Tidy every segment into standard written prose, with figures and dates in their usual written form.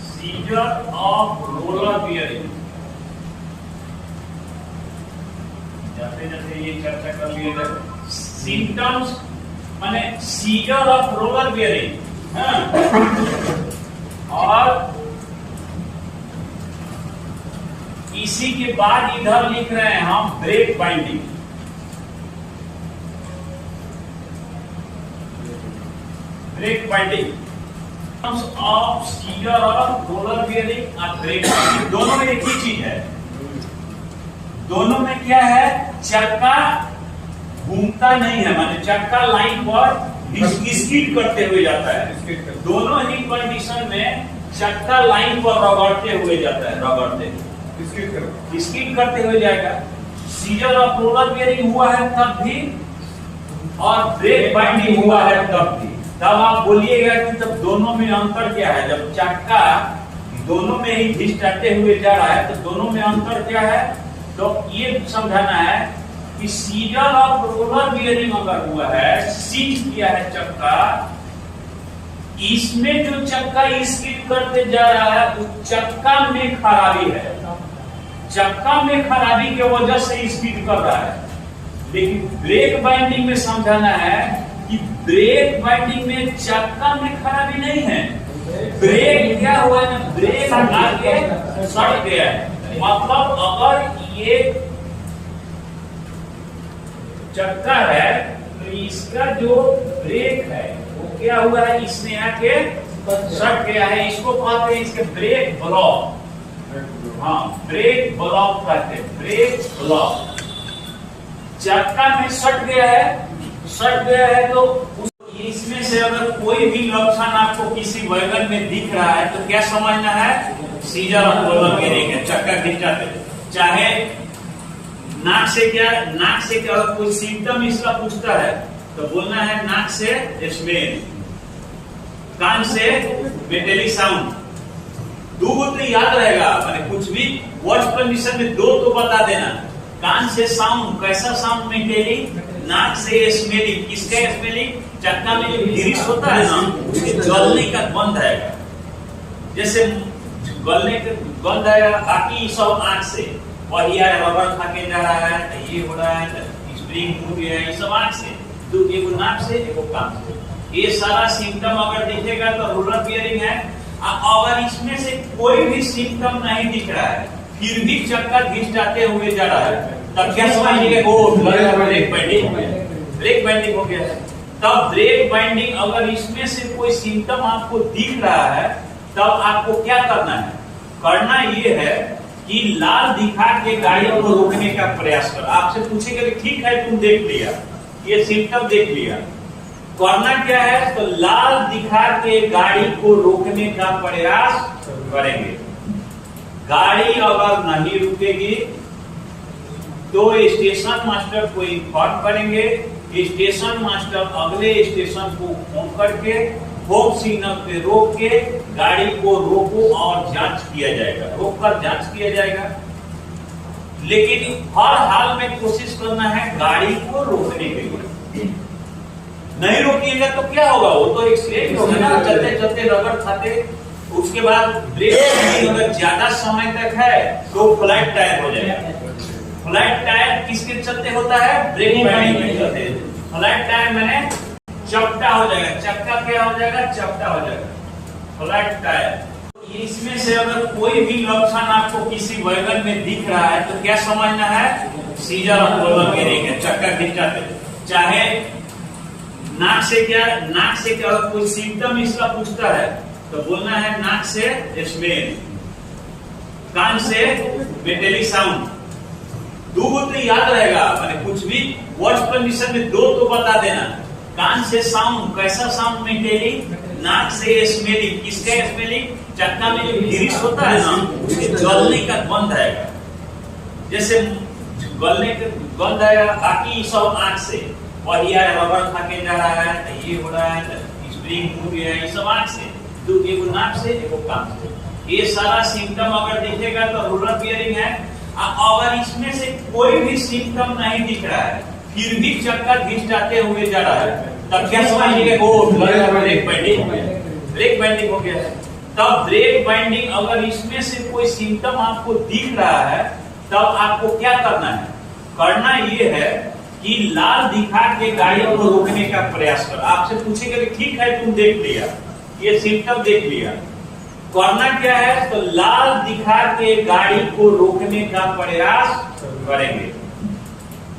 Scissor of roller bearing. जाते जाते ये चर्चा कर लिए गए सिम्टम्स माने सीजर ऑफ रोलर बियरिंग। और इसी के बाद इधर लिख रहे हैं हम break binding. Break binding of scissor of roller bearing और ब्रेक बाइंडिंग दोनों में एक ही चीज है। दोनों में क्या है, चक्का घूमता नहीं है, माने चक्का लाइन पर स्किड करते हुए जाता है। दोनों ही कंडीशन में चक्का लाइन पर रगड़ते हुए जाता है, रगड़ते स्किड करते हुए जाएगा। सीजर ऑफ रोलर बियरिंग हुआ है तब भी और ब्रेक बाइंडिंग हुआ है तब भी। तब आप बोलिएगा कि तब दोनों में अंतर क्या है। जब चक्का दोनों में ही घिसटाते हुए जा रहा है तो दोनों में अंतर क्या है, तो ये समझाना है कि सीजर ऑफ रोलर बियरिंग अगर हुआ है, सीज किया है चक्का, इसमें जो चक्का स्किड करते जा रहा है उस चक्का में खराबी है, चक्का में खराबी की वजह से स्किड कर रहा है। लेकिन ब्रेक बाइंडिंग में समझाना है कि ब्रेक बाइंडिंग में चक्का में खराबी नहीं है, ब्रेक क्या हुआ है ना, ब्रेक आगे सट गया है। मतलब अगर ये चक्का है तो इसका जो ब्रेक है वो क्या हुआ है, इसमें आके सट गया है। इसको कहते हैं इसके ब्रेक ब्लॉक। हाँ, ब्रेक ब्लॉक कहते हैं, ब्रेक ब्लॉक। चक्का में सट गया है तो इसमें से अगर कोई भी लक्षण आपको किसी वैगन में दिख रहा है तो क्या समझना है, सीजर ऑफ रोलर बियरिंग है, चक्का खींच जाते। चाहे नाक से क्या कोई सिम्टम इसका पूछता है तो बोलना है नाक से स्मेल, कान से मेटेलिक साउंड। दो तो याद रहेगा, माने कुछ भी वर्स्ट कंडीशन में दो तो बता देना। कान से साउंड, कैसा साउंड मेटेलिक, नाक से स्मेलिंग, किसका स्मेलिंग, चक्का में जो गिरिश होता है ना उसके गलने का गंध आएगा, जैसे गलने का गंध आएगा। बाकी सब आंख से, वही है रबर खा के जा रहा है, ये हो रहा है, स्प्रिंग हो गया है, ये सब आंख से। तो एगो नाक से एगो कान से, ये सारा सिम्टम अगर दिखेगा तो रोलर बियरिंग है। अगर इसमें से कोई भी सिम्टम नहीं दिख रहा है फिर भी चक्का घिसटाते हुए जा रहा है, तब क्या समझिएगा, वो ब्रेक बाइंडिंग हो गया, ब्रेक बाइंडिंग हो गया। तब ब्रेक बाइंडिंग अगर इसमें से कोई सिम्टम आपको दिख रहा है तब आपको क्या करना है, करना ये है कि लाल दिखा के गाड़ी को रोकने का प्रयास कर। आपसे पूछेगा कि ठीक है तुम देख लिया, ये सिम्टम देख लिया, करना क्या है, तो लाल दिखा के गाड़ी को रोकने का प्रयास करेंगे। गाड़ी अगर नहीं रुकेगी तो स्टेशन मास्टर को इन्फॉर्म करेंगे, स्टेशन मास्टर अगले स्टेशन को फोन करके होम सिग्नल पे रोक के गाड़ी को रोको और जांच किया जाएगा, रोककर जांच किया जाएगा। लेकिन हर हाल में कोशिश करना है गाड़ी को रोकने के लिए। नहीं रोकिएगा तो क्या होगा, वो तो एक्सीडेंट होगा ना, चलते चलते रगड़ खाते। उसके बाद ब्रेक अगर ज्यादा समय तक है तो फ्लैट टायर हो जाएगा। फ्लैट टायर किसके चलते होता है, ब्रेक बाइंडिंग के चलते। फ्लैट टायर मैंने चपटा हो जाएगा, चक्का क्या हो जाएगा, चपटा हो जाएगा, फ्लैट टायर। इसमें से अगर कोई भी लक्षण आपको किसी वैगन में दिख रहा है तो क्या समझना है, सीजर ऑफ रोलर बियरिंग है, चक्का खींच जाते। चाहे नाक से क्या कोई सिम्टम इसका पूछता है तो बोलना है नाक से स्मेल, कान से मेटेलिक साउंड। दो तो याद रहेगा, माने कुछ भी वर्स्ट कंडीशन में दो तो बता देना। कान से साउंड, कैसा साउंड मेटेलिक, नाक से स्मेलिंग, किसका स्मेलिंग, चक्का में जो गिरिश होता है ना उसके गलने का गंध आएगा, जैसे गलने का गंध आएगा। बाकी सब आंख से, वही है रबर खा के जा रहा है, ये हो रहा है, स्प्रिंग हो गया है, ये सब आंख से। तो एगो नाक से एगो कान से, ये सारा सिम्टम अगर दिखेगा तो रोलर बियरिंग है। अगर इसमें से कोई भी सिम्टम नहीं दिख रहा है फिर भी चक्का घिसटाते हुए जा रहा है तब क्या समझिएगा, वो ब्रेक बाइंडिंग हो गया, ब्रेक बाइंडिंग हो गया है। तब ब्रेक बाइंडिंग अगर इसमें से कोई सिम्टम आपको दिख रहा है तब आपको क्या करना है? करना ये है कि लाल दिखा के गाड़ी को रोकने का प्रयास कर। आपसे पूछेगा कि ठीक है तुम देख लिया, ये सिम्टम देख लिया, करना क्या है? तो लाल दिखा के गाड़ी को रोकने का प्रयास करेंगे।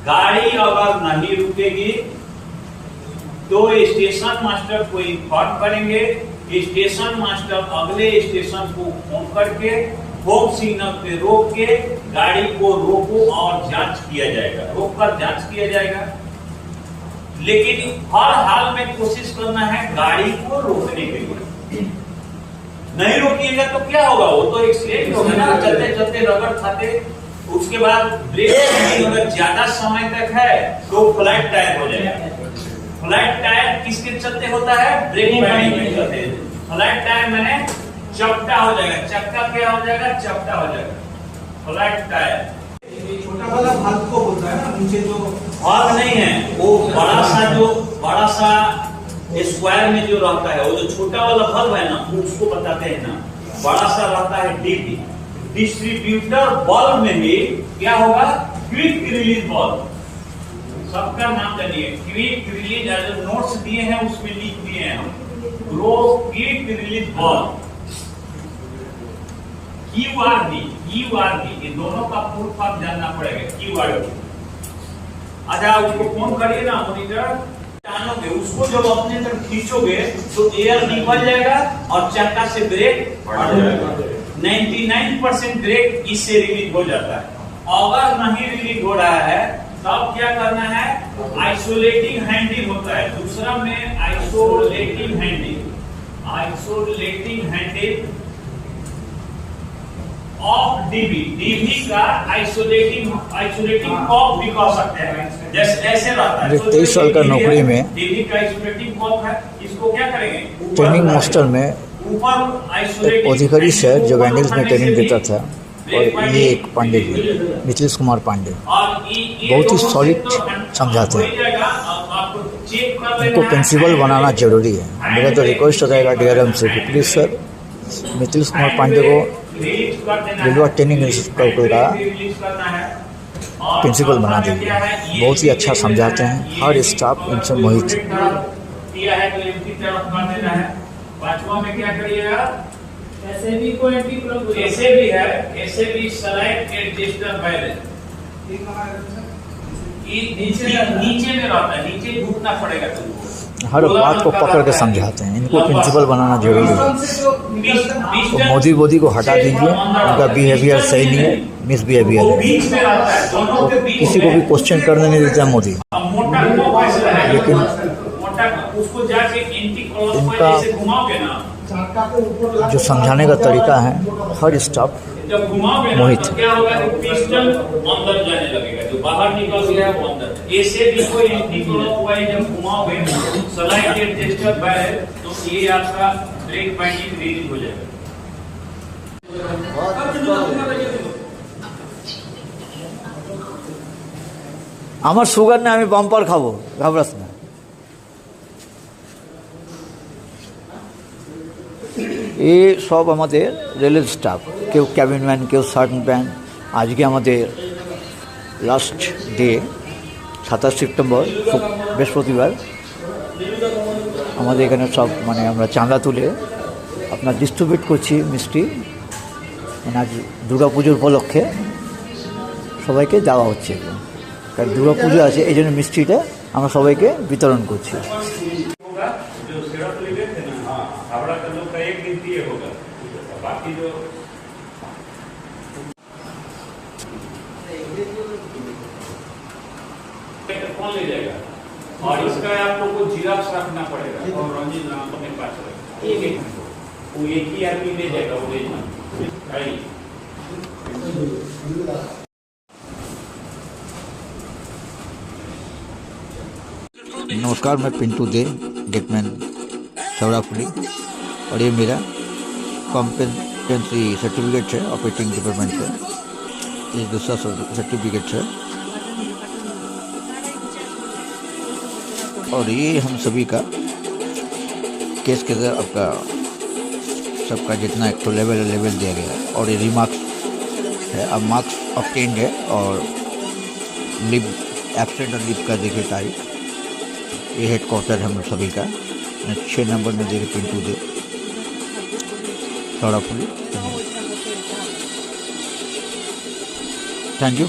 गाड़ी अगर नहीं रुकेगी तो स्टेशन मास्टर को इन्फॉर्म करेंगे। स्टेशन मास्टर अगले स्टेशन को फोन करके होम सिग्नल पे रोक के गाड़ी को रोको और जांच किया जाएगा, रोककर जांच किया जाएगा। लेकिन हर हाल में कोशिश करना है गाड़ी को रोकने के लिए। नहीं रोकिएगा तो क्या होगा? वो तो एक्सीडेंट होगा ना, चलते चलते रगड़ खाते। उसके बाद ब्रेक अगर ज्यादा समय तक है तो फ्लैट टायर हो जाएगा। फ्लैट टायर किसके चलते होता है? ब्रेक बाइंडिंग के चलते। फ्लैट टायर मैंने चपटा हो जाएगा। चक्का क्या हो जाएगा? चपटा हो जाएगा। फ्लैट टायर छोटा वाला भाग को होता है ना, नीचे जो भाग नहीं है, वो बड़ा सा स्क्वायर में जो रहता है, वो जो छोटा वाला बल्ब है ना, उसको बताते हैं ना, बड़ा सा रहता है डीपी। डिस्ट्रीब्यूटर बल्ब में भी क्या होगा? Quick release bulb. सबका नाम जानिए, क्विक रिलीज। जो नोट्स दिए हैं उसमें लिख दिए हैं हम, क्विक रिलीज बल्ब, क्यूआरबी। ये दोनों का फुल फॉर्म जानना पड़ेगा। क्यूआरबी। अच्छा, उसको फोन करिए ना, मॉनिटर टानोगे, उसको जब अपने तरफ खींचोगे तो एयर निकल जाएगा और चक्का से ब्रेक हट जाएगा। 99% ब्रेक इससे रिलीज हो जाता है। अगर नहीं रिलीज हो रहा है तब क्या करना है? आइसोलेटिंग हैंडलिंग होता है। दूसरा में आइसोलेटिंग हैंडलिंग ऑफ डीबी का आइसोलेटिंग कॉप भी कह सकते हैं। जैसे ऐसे रहता है। 23 साल का नौकरी में डीबी का आइसोलेटिंग कॉप है। इसको क्या करेंगे? ट्रेनिंग मास्टर में ऊपर एक अधिकारी है जो वैंडल्स में ट्रेनिंग देता था, और ये एक पांडे जी, नीतीश कुमार पांडे, बहुत ही सॉलिड समझाते हैं। उनको प्रिंसिपल बनाना जरूरी है। मेरा तो रिक्वेस्ट रहेगा डीआरएम से कि प्लीज सर नीतीश कुमार पांडे को रेलवे ट्रेनिंग इंस्टीट्यूट का प्रिंसिपल बना दीजिए। बहुत ही अच्छा समझाते हैं, हर स्टाफ इनसे मोहित है। पांचवा में क्या करिएगा? ऐसे भी कोई ऐसे भी है, ऐसे भी सेलेक्ट एडजस्टर बैलेंस नीचे में रहता है, नीचे घूमना पड़ेगा तुमको। हर बात को पकड़ के समझाते हैं। इनको प्रिंसिपल बनाना जरूरी है। तो मोदी को हटा दीजिए, उनका बिहेवियर सही नहीं है, मिसबिहेवियर है। तो किसी को भी क्वेश्चन करने नहीं देता मोदी। लेकिन इनका जो समझाने का तरीका है, हर स्टाफ मोहित क्या होगा? पिस्टन अंदर जाने लगेगा, जो बाहर निकल गया है वो अंदर। ऐसे भी कोई एंटी क्लॉकवाइज जब घुमाओगे स्लाइड एडजस्टर बैल, तो ये आपका ब्रेक बाइंडिंग रिलीज हो जाएगा। আমার সুগার নেই, আমি বাম্পার খাবো, ঘাবড়াস না। এই সব আমাদের রেলের স্টাফ, কেউ ক্যাবিনম্যান, কেউ সার্জেন্ট। আজকে আমাদের লাস্ট ডে 27 সেপ্টেম্বর, বৃহস্পতিবার। আমাদের এখানে সব মানে আমরা চাঁদা তুলে আপনার ডিস্ট্রিবিউট করছি মিষ্টি। মানে আজ দুর্গা পুজোর উপলক্ষে সবাইকে দেওয়া হচ্ছে। কারণ দুর্গা পুজো আছে, এই জন্য মিষ্টিটা আমরা সবাইকে বিতরণ করছি। कौन ले जाएगा? और इसका आप लोग को जिराक्स रखना पड़ेगा और रंजीत नाम अपने पास रखेगा। वो एक ही आदमी ले जाएगा ओरिजिनल। नमस्कार, मैं पिंटू दे, डेकमैन सौरापुरी, और ये मेरा कॉम्पिटेंसी सर्टिफिकेट है ऑपरेटिंग डिपार्टमेंट का। ये दूसरा सर्टिफिकेट है। और ये हम सभी का केस के आपका सबका जितना एक तो लेवल दिया गया है और ये रिमार्क्स है। अब मार्क्स ऑब्टेन्ड है और लीव एब्सेंट और लीव का देखिए तारीख। ये हेड क्वार्टर है हम सभी का। 6 नंबर में देखिए पिंटू दे थोड़ाफुली। Thank you.